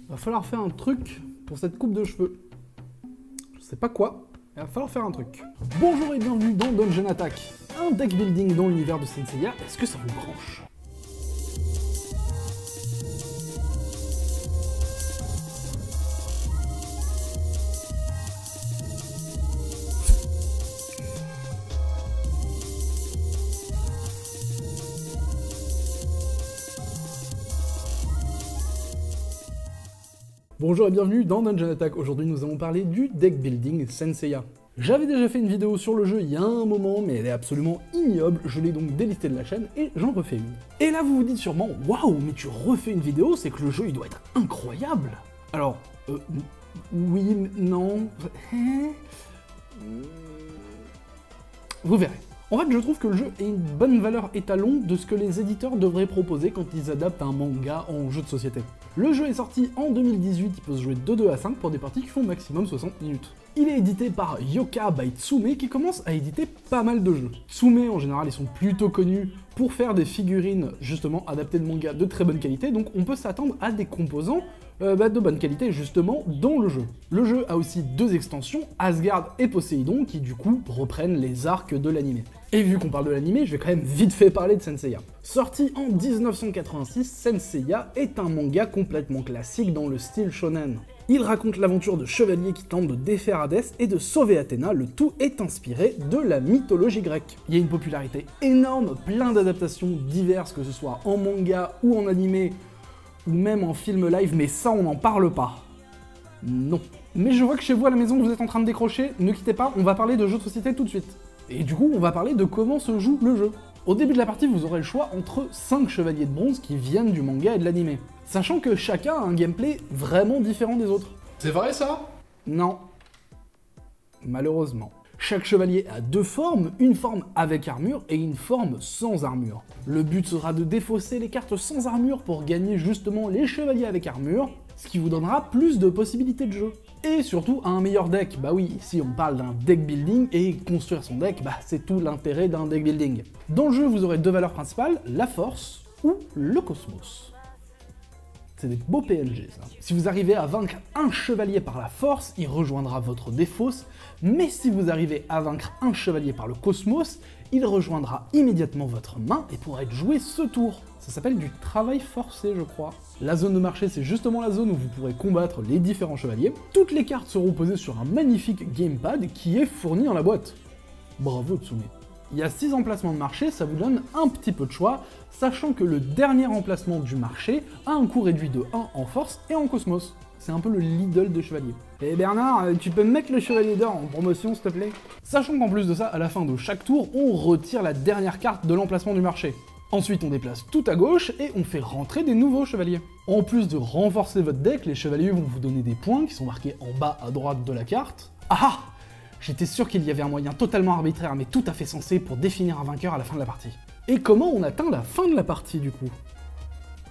Va falloir faire un truc pour cette coupe de cheveux. Je sais pas quoi, mais va falloir faire un truc. Bonjour et bienvenue dans Dungeon Attack, un deck building dans l'univers de Saint Seiya. Est-ce que ça vous branche? Bonjour et bienvenue dans Dungeon Attack. Aujourd'hui nous allons parler du deck building Saint Seiya. J'avais déjà fait une vidéo sur le jeu il y a un moment, mais elle est absolument ignoble, je l'ai donc délistée de la chaîne et j'en refais une. Et là vous vous dites sûrement, waouh, mais tu refais une vidéo, c'est que le jeu il doit être incroyable. Alors, oui, non, vous verrez. En fait, je trouve que le jeu est une bonne valeur étalon de ce que les éditeurs devraient proposer quand ils adaptent un manga en jeu de société. Le jeu est sorti en 2018, il peut se jouer de 2 à 5 pour des parties qui font maximum 60 minutes. Il est édité par Yoka by Tsume qui commence à éditer pas mal de jeux. Tsume, en général, ils sont plutôt connus pour faire des figurines justement adaptées de manga de très bonne qualité, donc on peut s'attendre à des composants de bonne qualité justement dans le jeu. Le jeu a aussi 2 extensions, Asgard et Poséidon, qui du coup reprennent les arcs de l'anime. Et vu qu'on parle de l'anime, je vais quand même vite fait parler de Saint Seiya. Sorti en 1986, Saint Seiya est un manga complètement classique dans le style shonen. Il raconte l'aventure de chevaliers qui tentent de défaire Hadès et de sauver Athéna, le tout est inspiré de la mythologie grecque. Il y a une popularité énorme, plein d'adaptations diverses, que ce soit en manga ou en animé, ou même en film live, mais ça on n'en parle pas. Non. Mais je vois que chez vous à la maison vous êtes en train de décrocher, ne quittez pas, on va parler de jeux de société tout de suite. Et du coup on va parler de comment se joue le jeu. Au début de la partie, vous aurez le choix entre 5 chevaliers de bronze qui viennent du manga et de l'anime, sachant que chacun a un gameplay vraiment différent des autres. C'est vrai ça? Non. Malheureusement. Chaque chevalier a 2 formes, une forme avec armure et une forme sans armure. Le but sera de défausser les cartes sans armure pour gagner justement les chevaliers avec armure, ce qui vous donnera plus de possibilités de jeu. Et surtout un meilleur deck. Bah oui, ici on parle d'un deck building, et construire son deck, bah c'est tout l'intérêt d'un deck building. Dans le jeu, vous aurez 2 valeurs principales, la force ou le cosmos. C'est des beaux PNG ça. Si vous arrivez à vaincre un chevalier par la force, il rejoindra votre défausse, mais si vous arrivez à vaincre un chevalier par le cosmos, il rejoindra immédiatement votre main et pourra être joué ce tour. Ça s'appelle du travail forcé, je crois. La zone de marché, c'est justement la zone où vous pourrez combattre les différents chevaliers. Toutes les cartes seront posées sur un magnifique gamepad qui est fourni dans la boîte. Bravo Tsume. Il y a 6 emplacements de marché, ça vous donne un petit peu de choix, sachant que le dernier emplacement du marché a un coût réduit de 1 en force et en cosmos. C'est un peu le Lidl de chevalier. Et Bernard, tu peux me mettre le chevalier d'or en promotion, s'il te plaît? Sachant qu'en plus de ça, à la fin de chaque tour, on retire la dernière carte de l'emplacement du marché. Ensuite, on déplace tout à gauche et on fait rentrer des nouveaux chevaliers. En plus de renforcer votre deck, les chevaliers vont vous donner des points qui sont marqués en bas à droite de la carte. Ah! J'étais sûr qu'il y avait un moyen totalement arbitraire mais tout à fait sensé pour définir un vainqueur à la fin de la partie. Et comment on atteint la fin de la partie du coup?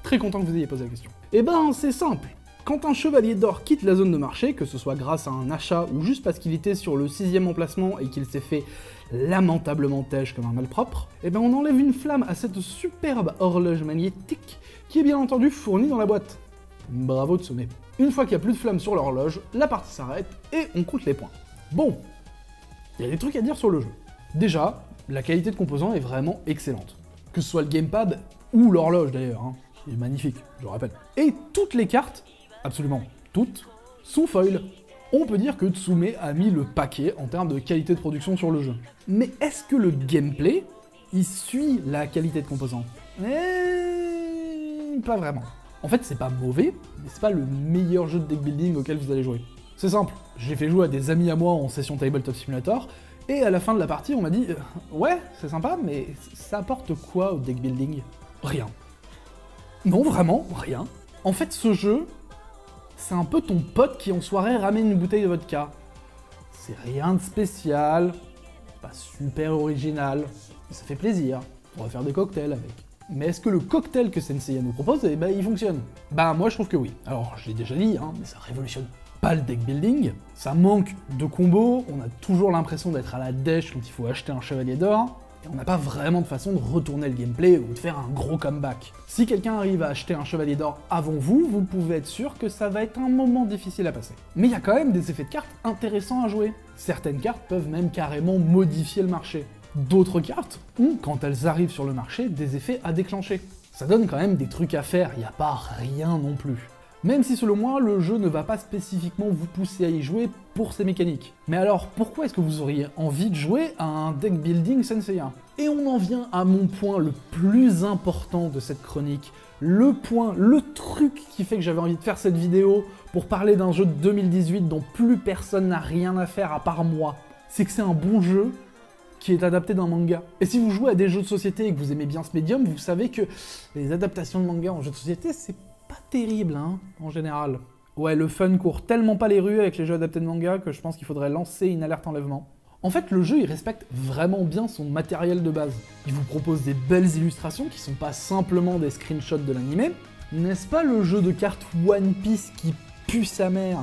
Très content que vous ayez posé la question. Eh ben c'est simple. Quand un chevalier d'or quitte la zone de marché, que ce soit grâce à un achat ou juste parce qu'il était sur le 6e emplacement et qu'il s'est fait lamentablement têche comme un malpropre, eh ben on enlève une flamme à cette superbe horloge magnétique qui est bien entendu fournie dans la boîte. Bravo Tsume. Une fois qu'il n'y a plus de flamme sur l'horloge, la partie s'arrête et on compte les points. Bon, il y a des trucs à dire sur le jeu. Déjà, la qualité de composants est vraiment excellente. Que ce soit le gamepad ou l'horloge d'ailleurs, hein. Il est magnifique, je le rappelle. Et toutes les cartes, absolument toutes, sont foil. On peut dire que Tsume a mis le paquet en termes de qualité de production sur le jeu. Mais est-ce que le gameplay, il suit la qualité de composants? Pas vraiment. En fait, c'est pas mauvais, mais c'est pas le meilleur jeu de deck building auquel vous allez jouer. C'est simple, j'ai fait jouer à des amis à moi en session Tabletop Simulator, et à la fin de la partie, on m'a dit ouais, c'est sympa, mais ça apporte quoi au deck building? Rien. Non, vraiment, rien. En fait, ce jeu, c'est un peu ton pote qui en soirée ramène une bouteille de vodka. C'est rien de spécial, pas super original, mais ça fait plaisir, on va faire des cocktails avec. Mais est-ce que le cocktail que Saint Seiya nous propose, eh ben, il fonctionne? Bah moi je trouve que oui. Alors je l'ai déjà dit, hein, mais ça révolutionne pas le deck building, ça manque de combos, on a toujours l'impression d'être à la dèche quand il faut acheter un chevalier d'or, Et on n'a pas vraiment de façon de retourner le gameplay ou de faire un gros comeback. Si quelqu'un arrive à acheter un Chevalier d'Or avant vous, vous pouvez être sûr que ça va être un moment difficile à passer. Mais il y a quand même des effets de cartes intéressants à jouer. Certaines cartes peuvent même carrément modifier le marché. D'autres cartes ont, quand elles arrivent sur le marché, des effets à déclencher. Ça donne quand même des trucs à faire, il n'y a pas rien non plus. Même si selon moi, le jeu ne va pas spécifiquement vous pousser à y jouer pour ses mécaniques. Mais alors, pourquoi est-ce que vous auriez envie de jouer à un deck building Senseiya? Et on en vient à mon point le plus important de cette chronique. Le truc qui fait que j'avais envie de faire cette vidéo pour parler d'un jeu de 2018 dont plus personne n'a rien à faire à part moi. C'est que c'est un bon jeu qui est adapté d'un manga. Et si vous jouez à des jeux de société et que vous aimez bien ce médium, vous savez que les adaptations de manga en jeux de société, c'est pas terrible, hein, en général. Ouais, le fun court tellement pas les rues avec les jeux adaptés de manga que je pense qu'il faudrait lancer une alerte enlèvement. En fait, le jeu, il respecte vraiment bien son matériel de base. Il vous propose des belles illustrations qui sont pas simplement des screenshots de l'animé. N'est-ce pas le jeu de cartes One Piece qui pue sa mère?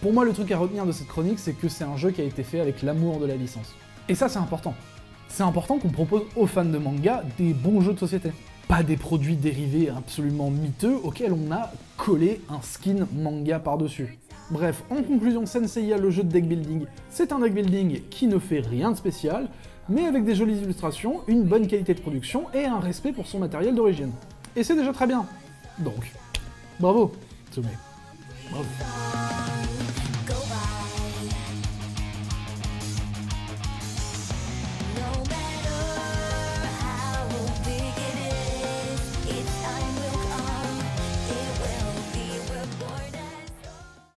Pour moi, le truc à retenir de cette chronique, c'est que c'est un jeu qui a été fait avec l'amour de la licence. Et ça, c'est important. C'est important qu'on propose aux fans de manga des bons jeux de société. Pas des produits dérivés absolument miteux auxquels on a collé un skin manga par-dessus. Bref, en conclusion, Senseiya, le jeu de deck building, c'est un deck building qui ne fait rien de spécial, mais avec des jolies illustrations, une bonne qualité de production et un respect pour son matériel d'origine. Et c'est déjà très bien. Donc, bravo, Tsume. Bravo.